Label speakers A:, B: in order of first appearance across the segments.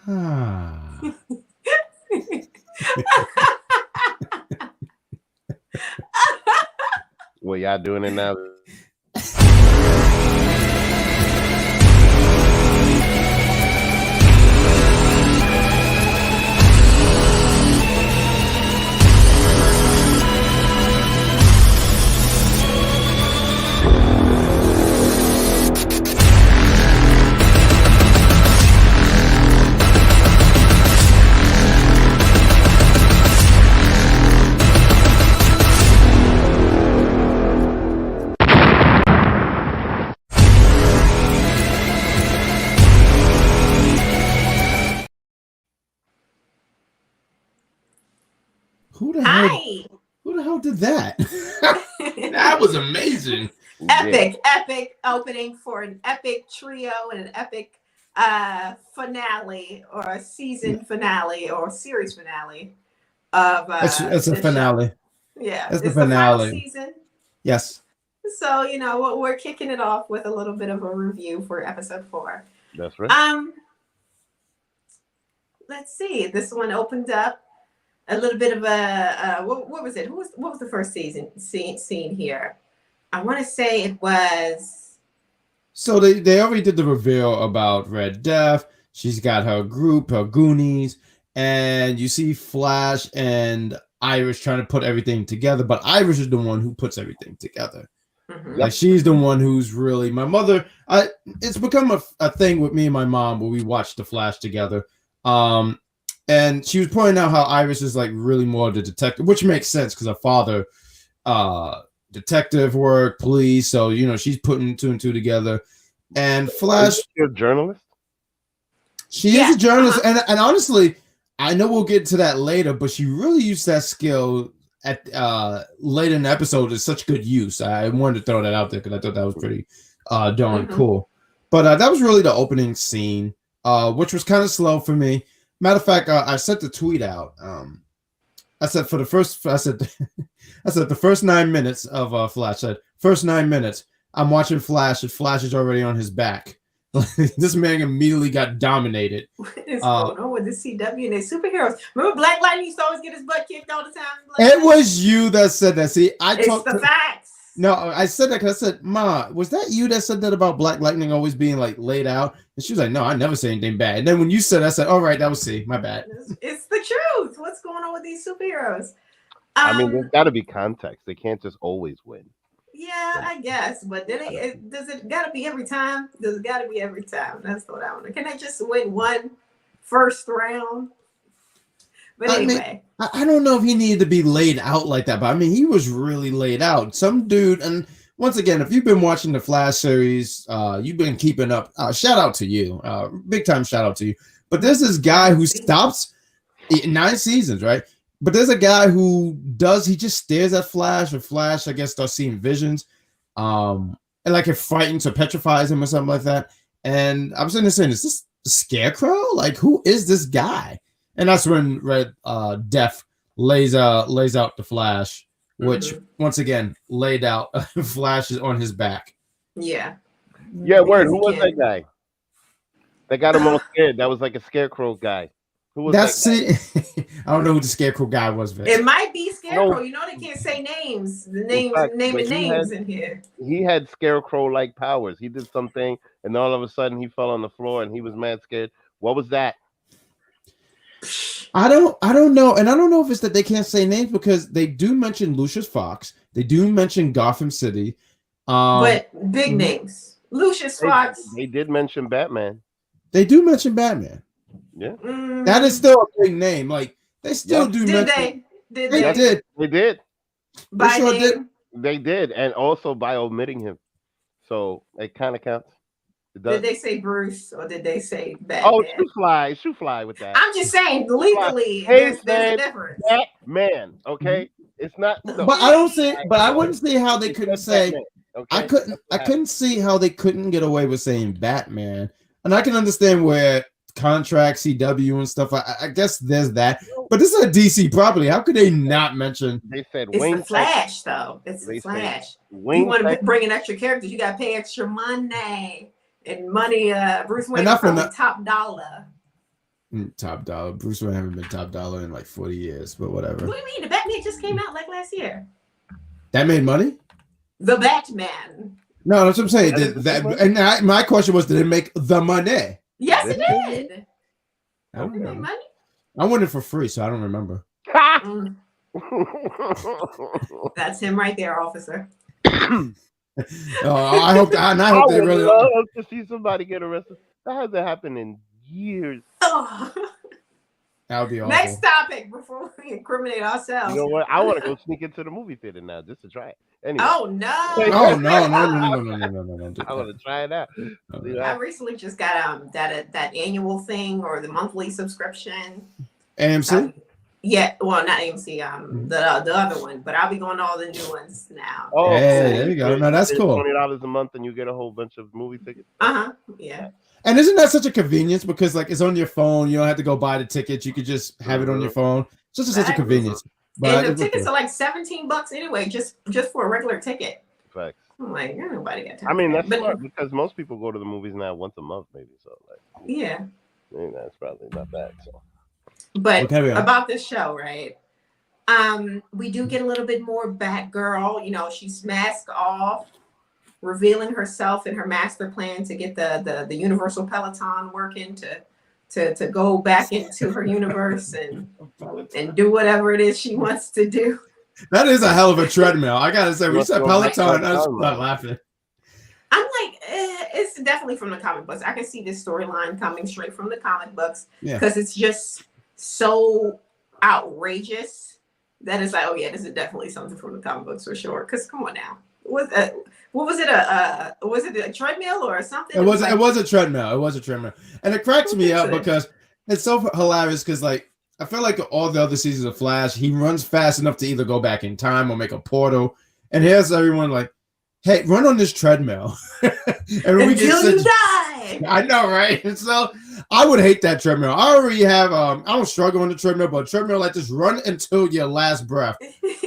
A: Well, y'all doing it now.
B: Who the
C: Hi.
B: hell did that?
D: That was amazing.
C: Epic opening for an epic trio and an epic finale or a season finale or series finale of
B: It's a finale.
C: Show. Yeah,
B: it's the
C: finale.
B: finale.
C: Season.
B: Yes.
C: So we're kicking it off with a little bit of a review for episode 4.
A: That's right.
C: Let's see. This one opened up a little bit of a what was it? What was the first scene here? I want to say it was.
B: So they already did the reveal about Red Death. She's got her group, her Goonies, and you see Flash and Iris trying to put everything together. But Iris is the one who puts everything together.
C: Mm-hmm.
B: Like she's the one who's really my mother. It's become a thing with me and my mom where we watch the Flash together. And she was pointing out how Iris is like really more the detective, which makes sense because her father, detective work, police. So she's putting 2 and 2 together. And Flash,
A: is she a journalist?
B: She is a journalist, and honestly, I know we'll get to that later, but she really used that skill at late in the episode. Is such good use. I wanted to throw that out there because I thought that was pretty darn cool. But that was really the opening scene, which was kind of slow for me. Matter of fact, I sent the tweet out. I said the first 9 minutes of Flash. First 9 minutes, I'm watching Flash, and Flash is already on his back. This man immediately got dominated.
C: What is going on with the CW and their superheroes? Remember Black Lightning used to always get his butt kicked all the time?
B: It was you that said that. See,
C: it's the facts.
B: No, I said that because I said, Ma, was that you that said that about Black Lightning always being like laid out? And she was like, no, I never say anything bad. And then when you said, I said, all right, that was C. My bad.
C: It's the truth. What's going on with these superheroes?
A: I mean, there's got to be context. They can't just always win.
C: Yeah, I guess. But then does it got to be every time? Does it got to be every time? That's what I want. Can they just win one first round? But anyway.
B: I don't know if he needed to be laid out like that, but I mean, he was really laid out. Some dude, and once again, if you've been watching the Flash series, you've been keeping up. Shout out to you. Big time shout out to you. But there's this guy who stops 9 seasons, right? But there's a guy who he just stares at Flash, or Flash, I guess, starts seeing visions. And like it frightens or petrifies him or something like that. And I'm sitting there saying, is this the Scarecrow? Like, who is this guy? And that's when Red Death lays out the Flash, which once again laid out Flash is on his back.
C: Yeah.
A: Yeah, word. Who was that guy? That got him all scared. That was like a Scarecrow guy. Who was that?
B: I don't know who the Scarecrow guy was. Vince.
C: It might be Scarecrow. No. You know they can't say names. The names, naming names in here.
A: He had Scarecrow-like powers. He did something, and all of a sudden he fell on the floor, and he was mad scared. What was that?
B: I don't know, and I don't know if it's that they can't say names because they do mention Lucius Fox, they do mention Gotham City,
C: but big names. Lucius Fox.
A: They did mention Batman.
B: They do mention Batman.
A: Yeah,
B: that is still a big name. Like they still do.
C: Did
B: they?
A: They did.
C: By
B: they sure
C: name?
B: did.
A: They did, and also by omitting him. So it kind of counts.
C: Did they say Bruce or did they say Batman?
A: Oh, shoe fly with that.
C: I'm just saying legally, there's a difference.
A: Batman, okay, it's not. No.
B: But I don't see. But I wouldn't see how they couldn't say.
A: Batman, okay?
B: I couldn't see how they couldn't get away with saying Batman, and I can understand where contract CW and stuff. I guess there's that. But this is a DC property. How could they not mention?
A: They said
C: it's
A: Wayne
C: the Flash, though. It's the Flash. You want to bring in extra characters, you got to pay extra money. And money, Bruce Wayne is probably top dollar.
B: top dollar. Bruce Wayne haven't been top dollar in like 40 years, but whatever.
C: What do you mean? The Batman just came out like last year.
B: That made money?
C: The Batman.
B: No, that's what I'm saying. My question was, did it make the money?
C: Yes, it did.
B: I don't
C: It made
B: remember.
C: money.
B: I won it for free, so I don't remember.
C: Mm, that's him right there, officer.
B: I hope they
A: would
B: really.
A: love to see somebody get arrested. That hasn't happened in years.
C: Oh.
B: That would be awful.
C: Next topic before we incriminate ourselves.
A: You know what? I want to go sneak into the movie theater now just to try it. Anyway,
C: Oh no!
B: Oh no!
A: I want to try it out.
C: I recently just got that annual thing or the monthly subscription.
B: AMC.
C: Yeah, well, not AMC. The other one, but I'll be going to all the new ones now.
A: Oh,
B: Hey, there you go. No, that's cool.
A: $20 a month, and you get a whole bunch of movie tickets.
C: Yeah.
B: And isn't that such a convenience because like it's on your phone, you don't have to go buy the tickets, you could just have it on your phone. It's just such a convenience. But
C: And the tickets are like $17 anyway, just for a regular ticket.
A: Facts.
C: I'm like, ain't nobody got time.
A: I mean,
C: for
A: that's
C: that.
A: smart because most people go to the movies now once a month, maybe. So, like,
C: Yeah.
A: that's probably not bad. So,
C: But
B: Okay,
C: about this show, right? We do get a little bit more Batgirl. You know, she's masked off, revealing herself and her master plan to get the Universal Peloton working to go back into her universe and do whatever it is she wants to do.
B: that is a hell of a treadmill. I gotta say, when you said Peloton, I just started laughing.
C: I'm like, it's definitely from the comic books. I can see this storyline coming straight from the comic books because it's just so outrageous that it's like, oh yeah, this is definitely something from the comic books for sure. Because come on now, what was it a treadmill or something?
B: It was a treadmill. It was a treadmill, and it cracks me up because it's so hilarious. Because like I feel like all the other seasons of Flash, he runs fast enough to either go back in time or make a portal, and here's everyone like, hey, run on this treadmill. And
C: until you die.
B: I know, right? And so I would hate that treadmill. I already have I don't struggle on the treadmill, but a treadmill like this, run until your last breath.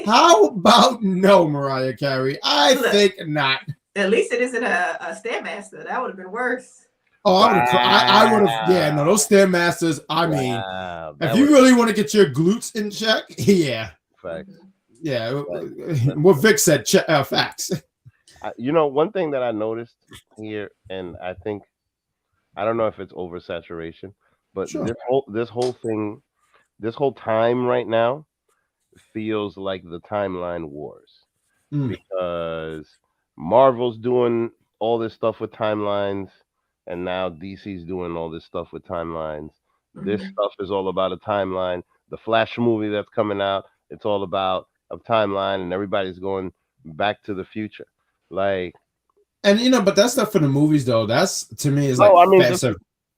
B: How about no, Mariah Carey? I think not.
C: At least it isn't a Stairmaster. That would have been worse.
B: Oh, I would have. Yeah, no, those Stairmasters. I mean, if you really want to get your glutes in check, yeah,
A: facts.
B: Yeah. What Vic said, facts.
A: You know, one thing that I noticed here, and I think, I don't know if it's oversaturation, but
B: Sure.
A: this whole time right now feels like the timeline wars because Marvel's doing all this stuff with timelines, and now DC's doing all this stuff with timelines. This stuff is all about a timeline. The Flash movie that's coming out, it's all about a timeline, and everybody's going back to the future. Like,
B: and you know, but that stuff for the movies though, that's to me is
A: no,
B: like
A: I mean just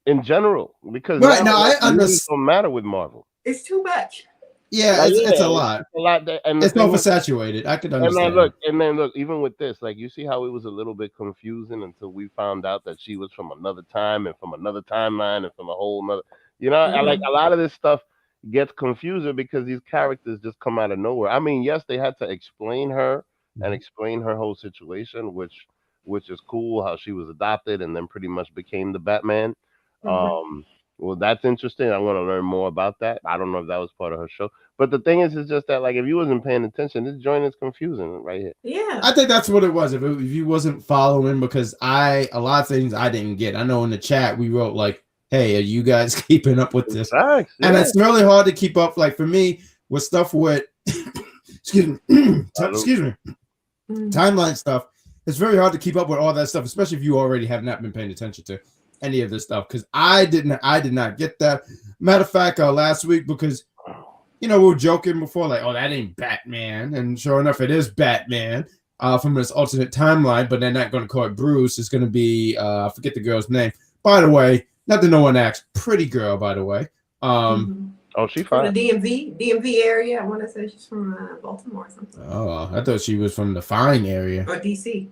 A: in general, because
B: right now I understand.
A: Don't matter with Marvel.
C: It's too much.
B: Yeah, it's a lot.
A: It's a lot, and
B: it's oversaturated. I could understand.
A: And then look, even with this, like you see how it was a little bit confusing until we found out that she was from another time and from another timeline and from a whole nother. You know, and like a lot of this stuff gets confusing because these characters just come out of nowhere. I mean, yes, they had to explain her and explain her whole situation, which is cool, how she was adopted and then pretty much became the Batman. Well, that's interesting. I'm going to learn more about that. I don't know if that was part of her show. But the thing is, it's just that, like, if you wasn't paying attention, this joint is confusing right here.
C: Yeah.
B: I think that's what it was. If you wasn't following, because a lot of things I didn't get. I know in the chat we wrote, like, hey, are you guys keeping up with this?
A: Facts, yeah.
B: And it's really hard to keep up. Like, for me, with stuff with, excuse me, timeline stuff, it's very hard to keep up with all that stuff, especially if you already have not been paying attention to any of this stuff, because I did not get that. Matter of fact, last week, because you know we were joking before, like, oh, that ain't Batman, and sure enough, it is Batman from this alternate timeline. But they're not going to call it Bruce. It's going to be I forget the girl's name. By the way, not that no one acts, pretty girl, by the way.
A: Oh, she fine.
C: From the DMV area. I want to say she's from Baltimore or something.
B: Oh, I thought she was from the fine area
C: or DC.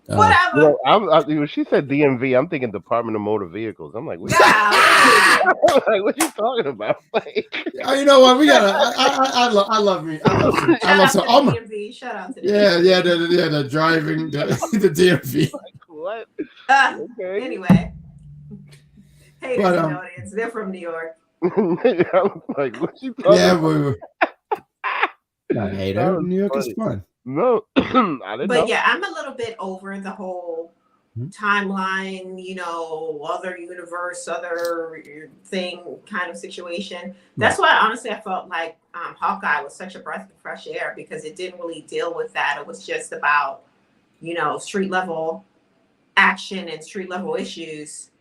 A: Whatever. When she said DMV, I'm thinking Department of Motor Vehicles. I'm like, what, like, what you talking about? Like,
B: you know what? We gotta. I love me.
C: DMV. Shout out to the
B: the driving the DMV.
A: Like, what?
C: Okay. Anyway. Haters
B: But
C: in the audience. They're from New York.
A: I was like, what you talking
B: yeah,
A: about?
B: I hate
A: That
B: it.
A: was
B: New York is
A: funny.
B: fun.
A: No, I didn't know.
C: But yeah, I'm a little bit over the whole timeline, other universe, other thing kind of situation. That's why honestly I felt like Hawkeye was such a breath of fresh air because it didn't really deal with that. It was just about, street level action and street level issues.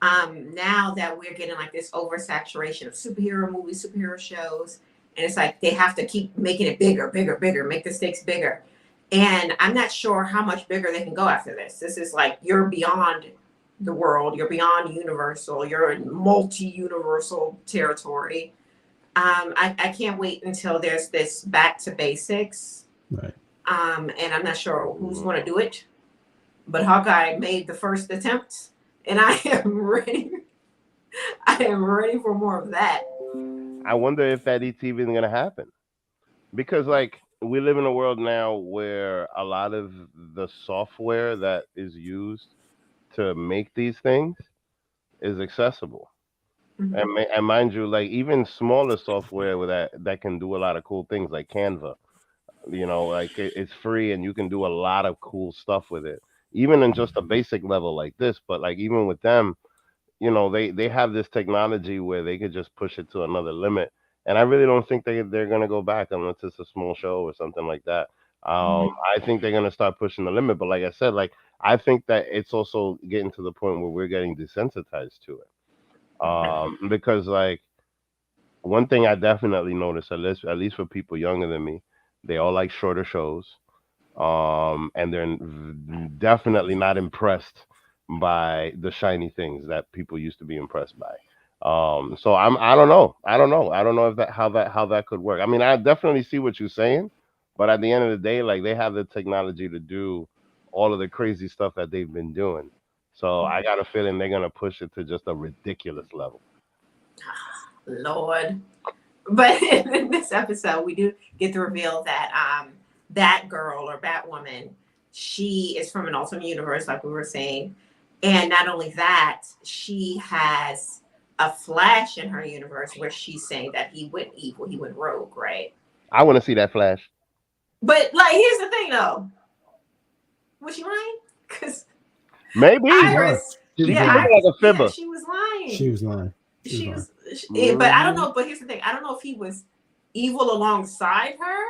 C: Now that we're getting like this oversaturation of superhero movies, superhero shows, and it's like they have to keep making it bigger, make the stakes bigger. And I'm not sure how much bigger they can go after this. This is like you're beyond the world, you're beyond universal, you're in multi-universal territory. I can't wait until there's this back to basics.
B: Right.
C: And I'm not sure who's going to do it, but Hawkeye made the first attempt, and I am ready. I am ready for more of that.
A: I wonder if that is even gonna happen, because like we live in a world now where a lot of the software that is used to make these things is accessible. And mind you, like even smaller software with that can do a lot of cool things, like Canva. Like it's free and you can do a lot of cool stuff with it, even in just a basic level like this. But like even with them, they have this technology where they could just push it to another limit. And I really don't think they're gonna go back unless it's a small show or something like that. I think they're gonna start pushing the limit. But like I said, like I think that it's also getting to the point where we're getting desensitized to it. Because like one thing I definitely noticed, at least for people younger than me, they all like shorter shows. And they're definitely not impressed by the shiny things that people used to be impressed by. So I don't know. I don't know if how that could work. I mean, I definitely see what you're saying, but at the end of the day, like they have the technology to do all of the crazy stuff that they've been doing. So I got a feeling they're gonna push it to just a ridiculous level.
C: Lord. But in this episode, we do get to reveal that that girl or Batwoman, she is from an alternate universe, like we were saying. And not only that, she has a Flash in her universe where she's saying that he went evil, he went rogue, right?
A: I want to see that Flash.
C: But like, here's the thing, though. Was she lying? Because
A: maybe
C: Iris,
A: she
C: yeah,
A: like a fibber.
C: yeah, she was lying.
B: She was lying.
C: But I don't know. But here's the thing: I don't know if he was evil alongside her,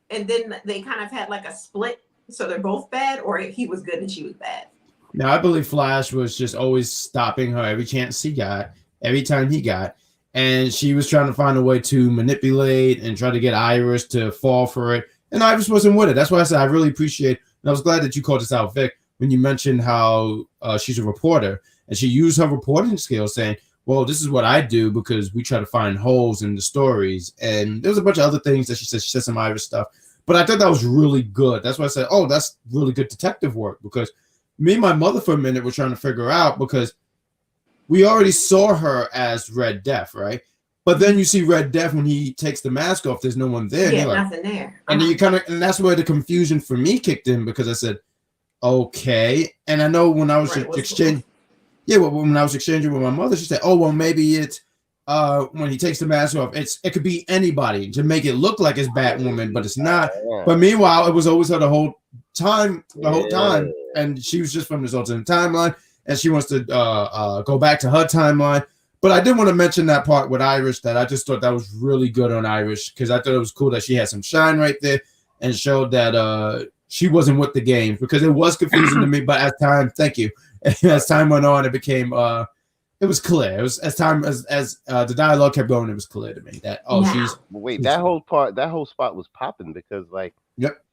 C: and then they kind of had like a split, so they're both bad, or if he was good and she was bad.
B: Now I believe Flash was just always stopping her every chance he got, every time he got, and she was trying to find a way to manipulate and try to get Iris to fall for it, and Iris wasn't with it. That's why I said I really appreciate, and I was glad that you called this out, Vic, when you mentioned how she's a reporter and she used her reporting skills, saying, well, this is what I do because we try to find holes in the stories. And there was a bunch of other things that she said. She said some Iris stuff. But I thought that was really good. That's why I said, oh, that's really good detective work. Because me and my mother for a minute were trying to figure out, because we already saw her as Red Death, right? But then you see Red Death when he takes the mask off, there's no one there.
C: Yeah,
B: like,
C: nothing there.
B: And then you and that's where the confusion for me kicked in, because I said, okay. And I know when I was exchanging. Yeah, well, when I was exchanging with my mother, she said, "Oh, well, maybe it's when he takes the mask off. It could be anybody to make it look like it's Batwoman, but it's not."
A: Yeah.
B: But meanwhile, it was always her the whole time, and she was just from this alternate timeline, and she wants to go back to her timeline. But I did want to mention that part with Iris, that I just thought that was really good on Iris, because I thought it was cool that she had some shine right there and showed that she wasn't with the games, because it was confusing to me. But as time went on, it became it was clear. It was as the dialogue kept going, it was clear to me that she's.
A: Wait, that whole spot was popping because like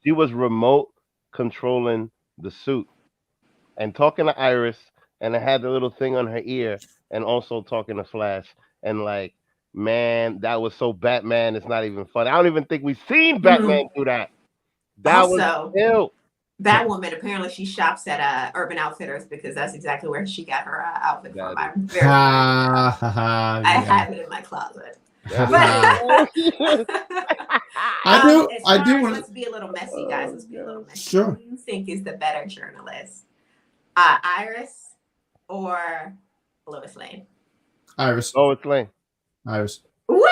A: she was remote controlling the suit and talking to Iris, and it had the little thing on her ear, and also talking to Flash, and like, man, that was so Batman. It's not even funny. I don't even think we've seen Batman do that. That was ill.
C: Batwoman, apparently she shops at Urban Outfitters, because that's exactly where she got her outfit from. I have it in my closet. I do. Let's be a little messy, guys. Let's be a little messy.
B: Sure.
C: Who do you think is the better journalist, Iris or Lois Lane?
B: Iris.
A: Lois Lane.
B: Iris.
C: What?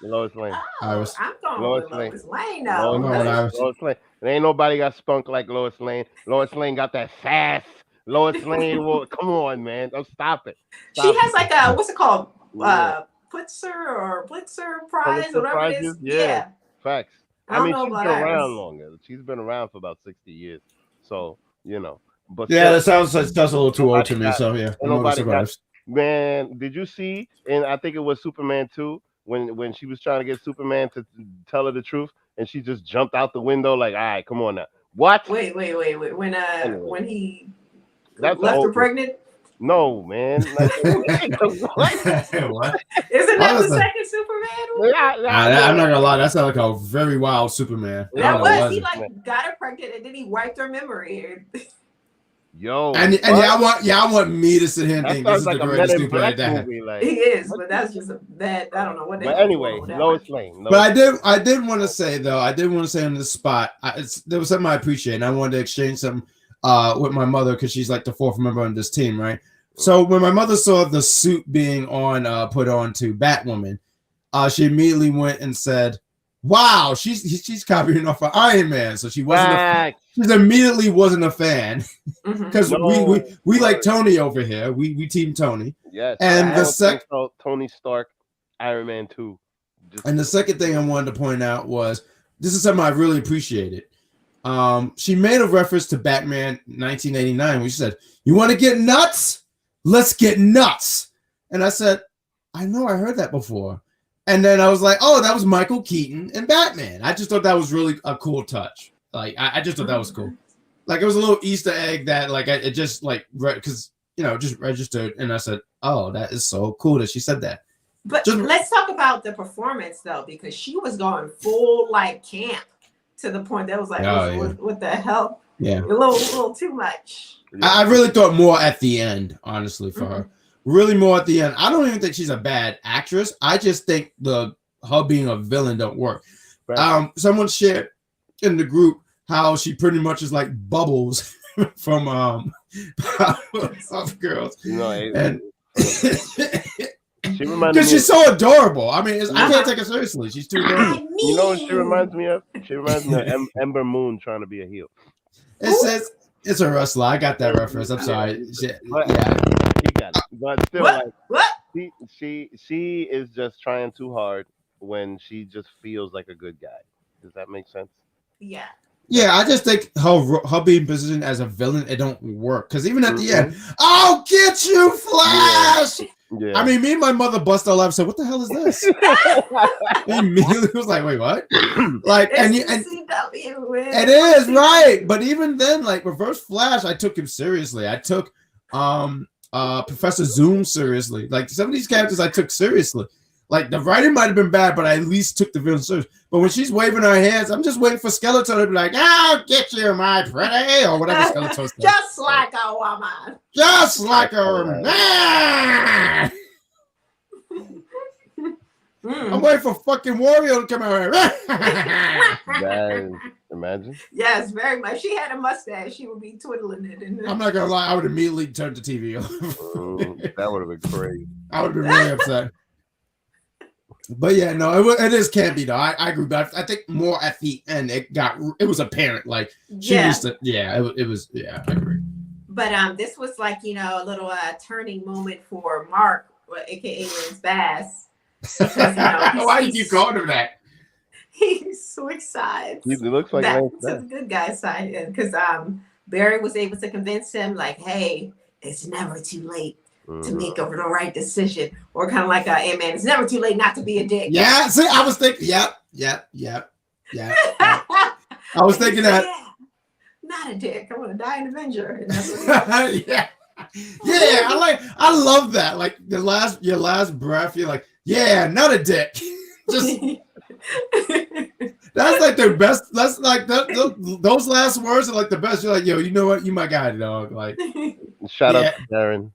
A: Lois Lane.
C: Oh,
B: Iris.
C: I'm going
A: Lois
C: with
A: Lane.
C: Lois Lane.
A: Lois
C: No,
B: Lane.
A: Lane.
B: Iris.
A: Lois Lane. There ain't nobody got spunk like Lois Lane. Lois Lane got that sass. Lois Lane will come on, man. Don't stop it.
C: she has like a what's it called?
A: Yeah.
C: Pulitzer or Blitzer Prize,
A: Pulitzer
C: whatever it is.
A: Prizes? Yeah. Facts.
C: I don't know
A: she's
C: about
A: been around
C: Iris.
A: longer. She's been around for about 60 years. So, but
B: Yeah,
A: still,
B: that sounds a little too old to me.
A: got-
B: So yeah, I'm
A: nobody
B: over
A: got-
B: Iris.
A: man, did you see? And I think it was Superman 2 when she was trying to get Superman to tell her the truth, and she just jumped out the window like, all right, come on now. What?
C: Wait. When
A: Anyway.
C: when he
A: That's
C: left her
A: old-
C: pregnant,
A: No, man. Like,
B: What?
C: isn't that
B: was
C: the
B: that?
C: second Superman movie?
B: I'm not gonna lie, that's like a very wild Superman. I
C: That
B: don't know
C: was
B: what-
C: he like got her pregnant and then he wiped her memory.
A: Yo.
B: and
A: what?
B: y'all want me to sit here and
A: That
B: think this
A: sounds
B: is
A: like
B: the
A: a Men
B: greatest
A: in
B: Superman
A: Black
B: that
A: movie.
C: He
A: Like,
C: is, but that's just that I don't know what they.
A: but anyway,
C: with that
A: Lois
C: one.
A: Lane.
B: But I did want to say though, on the spot, there was something I appreciate, and I wanted to exchange some with my mother because she's like the fourth member on this team, right? So when my mother saw the suit being put on to Batwoman, she immediately went and said, "Wow, she's copying off of Iron Man." So she immediately wasn't a fan
C: Mhm.
B: because we like Tony over here. We team Tony.
A: Yes.
B: And
A: I
B: the
A: don't think so. Tony Stark, Iron Man 2.
B: And the second thing I wanted to point out was this is something I really appreciated. She made a reference to Batman 1989 where she said, "You want to get nuts? Let's get nuts." And I said, I know I heard that before. And then I was like, oh, that was Michael Keaton and Batman. I just thought that was really a cool touch. Like, I just thought that was cool. Like, it was a little Easter egg that, like, it just, like, because, just registered. And I said, oh, that is so cool that she said that.
C: But let's talk about the performance though, because she was going full like camp to the point that was like, what the hell?
B: Yeah,
C: a little too much.
B: I really thought more at the end, honestly, for her. Really more at the end. I don't even think she's a bad actress. I just think her being a villain don't work. Right. Someone shared in the group how she pretty much is like Bubbles from Powerpuff Girls. And
A: she reminds me
B: because she's so adorable. I mean, I can't take her seriously. She's too adorable.
A: You know what she reminds me of? She reminds me of Ember Moon trying to be a heel.
B: It says it's a wrestler. I got that reference. I'm sorry.
A: But,
B: yeah,
A: he got it. But still, she is just trying too hard when she just feels like a good guy. Does that make sense?
C: Yeah.
B: Yeah, I just think her being positioned as a villain, it don't work. Because even at the end, I'll get you, Flash! Yeah. I mean, me and my mother busted our lives and said, what the hell is this? And immediately was like, wait, what? Like, and it is, right. But even then, like, Reverse Flash, I took him seriously. I took Professor Zoom seriously. Like, some of these characters I took seriously. Like, the writing might have been bad, but I at least took the villain serious. But when she's waving her hands, I'm just waiting for Skeletor to be like, I'll get you, my pretty, or whatever Skeletor says.
C: Just like a woman.
B: Just like a man. I'm waiting for fucking Wario to come out.
A: Imagine.
C: Yes, very much. If she had a mustache, she would be twiddling it.
B: I'm not gonna lie, I would immediately turn the TV off.
A: That would have been crazy.
B: I would have been really upset. But yeah, no, it is campy though. I agree, but I think more at the end it was apparent. Like she used to, it was, I agree.
C: But this was like a little turning moment for Mark, aka Lance Bass. Because,
B: why did you call him that?
C: He switched sides.
A: He looks like
C: to the good guy side, because Barry was able to convince him, like, hey, it's never too late to make the right decision, or kind of like hey man, it's never too late not to be a dick.
B: Yeah, see, I was thinking, yep. I was thinking that.
C: Yeah, not a dick. I want to die an Avenger.
B: Yeah, I love that. Like your last breath, you're like, yeah, not a dick. Just that's like the best. That's like those last words are like the best. You're like, yo, you know what? You my guy, dog. Like,
A: shout out to Darren.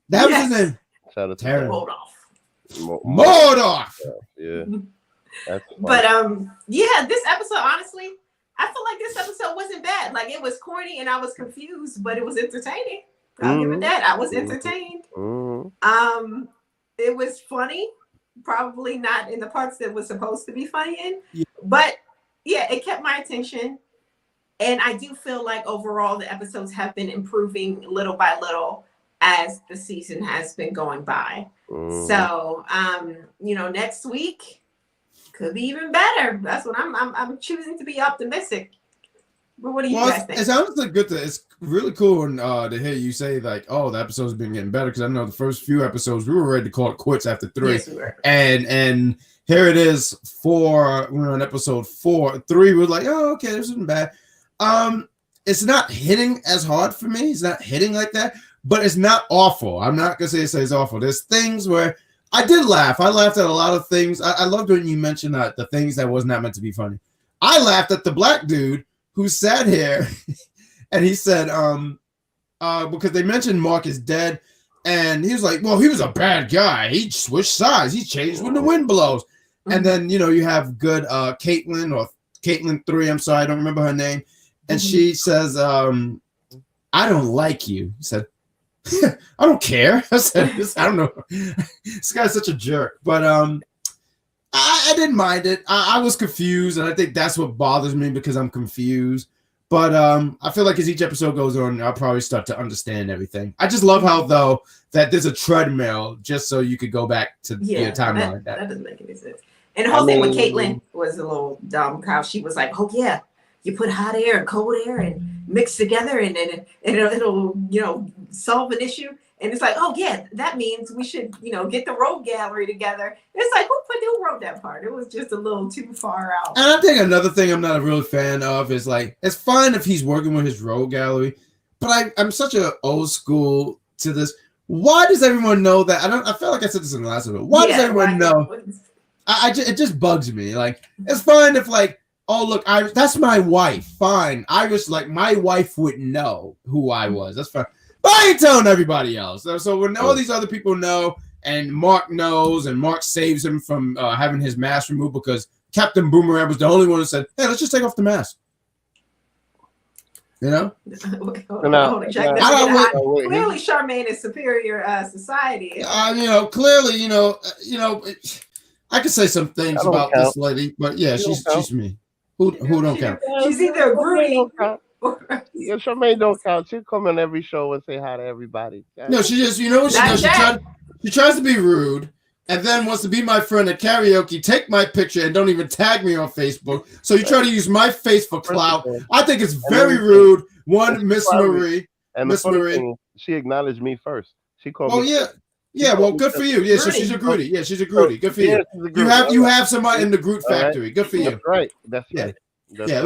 B: That was his name.
A: Shout out to
B: Taryn.
C: Mordorf.
A: Yeah.
C: But this episode, honestly, I feel like this episode wasn't bad. Like, it was corny and I was confused, but it was entertaining. I'll give it that. I was entertained. It was funny, probably not in the parts that was supposed to be funny in,
B: Yeah.
C: but yeah, it kept my attention. And I do feel like overall the episodes have been improving little by little as the season has been going by. So, next week could be even better. That's what I'm choosing to be optimistic. But what do you guys think?
B: It sounds like good. It's really cool to hear you say like, "Oh, the episode's been getting better." Because I know the first few episodes we were ready to call it quits after 3,
C: Yes, we were.
B: and here it is 4. We're on episode 4. 3, we're like, "Oh, okay, this isn't bad." It's not hitting as hard for me. It's not hitting like that, but it's not awful. I'm not gonna say it's awful. There's things where I did laugh. I laughed at a lot of things. I loved when you mentioned the things that was not meant to be funny. I laughed at the black dude who sat here and he said, because they mentioned Mark is dead, and he was like, well, he was a bad guy. He switched sides. He changed when the wind blows. And then, you have good Caitlin 3, I'm sorry, I don't remember her name. And she says, I don't like you. He said, I don't care. I said, I don't know. This guy's such a jerk. But I didn't mind it. I was confused, and I think that's what bothers me because I'm confused. But I feel like as each episode goes on, I'll probably start to understand everything. I just love how, though, that there's a treadmill just so you could go back to your timeline.
C: That doesn't make any sense. And the whole thing with Caitlin was a little dumb. How she was like, oh, yeah, you put hot air and cold air and mix together, and then it'll solve an issue. And it's like, oh, yeah, that means we should, get the road gallery together. It's like, who wrote that part? It was just a little too far out.
B: And I think another thing I'm not a real fan of is like, it's fine if he's working with his road gallery, but I'm such an old school to this. Why does everyone know that? I feel like I said this in the last one. Why does everyone know? It just bugs me. Like, it's fine if like, oh, look, that's my wife. Fine. Irish, like, my wife would know who I was. That's fine. But I ain't telling everybody else. So when all these other people know, and Mark knows, and Mark saves him from having his mask removed because Captain Boomerang was the only one who said, hey, let's just take off the mask.
C: Clearly, Charmaine is superior society.
B: Clearly, I could say some things about this lady, but yeah, she's me. Who don't count?
C: She's either Groody.
A: Yeah, Charmaine don't count. She'll come on every show and say hi to everybody.
B: No, she just, what she does? She tries to be rude, and then wants to be my friend at karaoke, take my picture, and don't even tag me on Facebook. So you try to use my face for clout. I think it's very rude. Miss Marie.
A: And Miss Marie, she acknowledged me first. She called me.
B: Oh, yeah. Well, good for you. Yeah, so she's a Groody. Yeah, she's a Groody. Good for you. You have somebody in the Groot factory. Good for you.
A: That's right. That's right.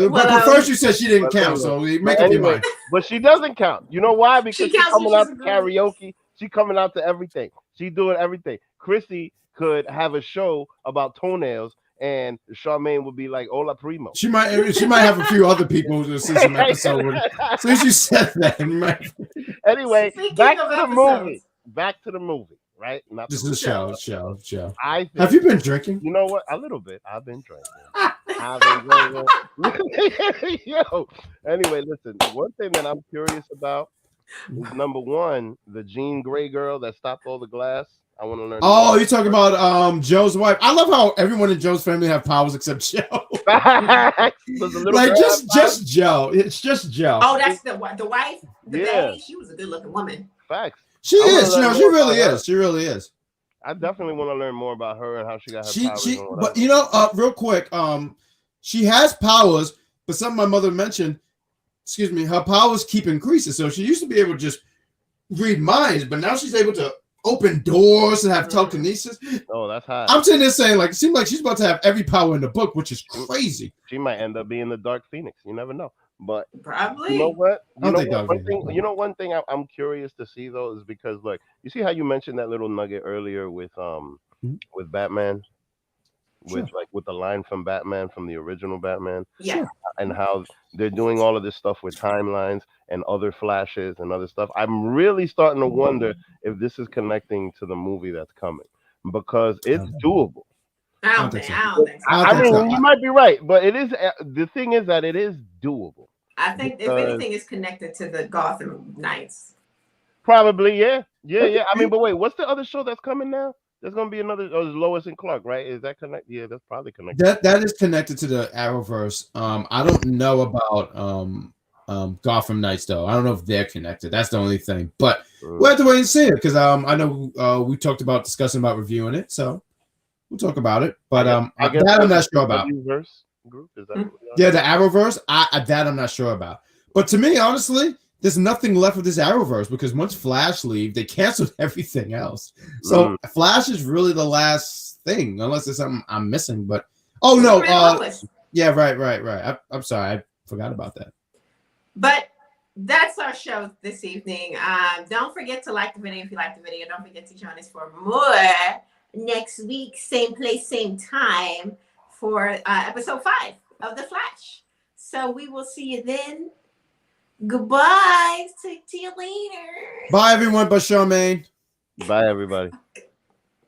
B: But first you said she didn't count, so we make up your mind.
A: But she doesn't count. You know why? Because she's coming out to karaoke. She's coming out to everything. She's doing everything. Chrissy could have a show about toenails, and Charmaine would be like, "Hola, primo."
B: She might have a few other people who see some episode. Since you said that,
A: anyway, back to the movie. Right? Not
B: this is a show.
A: Have
B: you been drinking?
A: You know what? A little bit. I've been drinking. Yo. Anyway, listen. One thing that I'm curious about is number one, the Jean Grey girl that stopped all the glass. I want to learn.
B: Oh, you're talking about Joe's wife. I love how everyone in Joe's family have powers except Joe. Like just Joe. It's just Joe.
C: Oh, that's the wife. The baby. She was a good looking woman.
A: Facts.
B: She is. She really is. She really is.
A: I definitely want to learn more about her and how she got her powers.
B: But real quick, she has powers, but something my mother mentioned. Excuse me, her powers keep increasing. So she used to be able to just read minds, but now she's able to open doors and have telekinesis.
A: Oh, that's hot.
B: I'm sitting there saying, like, it seems like she's about to have every power in the book, which is crazy.
A: She might end up being the Dark Phoenix. You never know. But
C: probably.
A: You know what? One thing I'm curious to see though is because look, you see how you mentioned that little nugget earlier with Batman, with the line from Batman from the original Batman, and how they're doing all of this stuff with timelines and other flashes and other stuff. I'm really starting to wonder if this is connecting to the movie that's coming because it's doable.
C: I don't think so.
A: I mean, you might be right, but it is. The thing is that it is doable.
C: I think if anything is connected to the Gotham Knights.
A: Probably, yeah. Yeah. I mean, but wait, what's the other show that's coming now? There's gonna be another. Oh, it's Lois and Clark, right? Is that connected? Yeah, that's probably connected.
B: That is connected to the Arrowverse. I don't know about Gotham Knights though. I don't know if they're connected. That's the only thing. But we'll have to wait and see it because I know we talked about discussing about reviewing it, so we'll talk about it. But
A: I guess
B: that I'm not sure about.
A: Verse group is that?
B: Yeah, the Arrowverse. That I'm not sure about. But to me, honestly, there's nothing left of this Arrowverse because once Flash leave, they canceled everything else. So Flash is really the last thing, unless there's something I'm missing. But yeah, right. I'm sorry, I forgot about that.
C: But that's our show this evening. Don't forget to like the video if you like the video. Don't forget to join us for more next week, same place, same time for episode 5 of The Flash. So we will see you then. Goodbye. See you later.
B: Bye, everyone. But Charmaine.
A: Bye, everybody.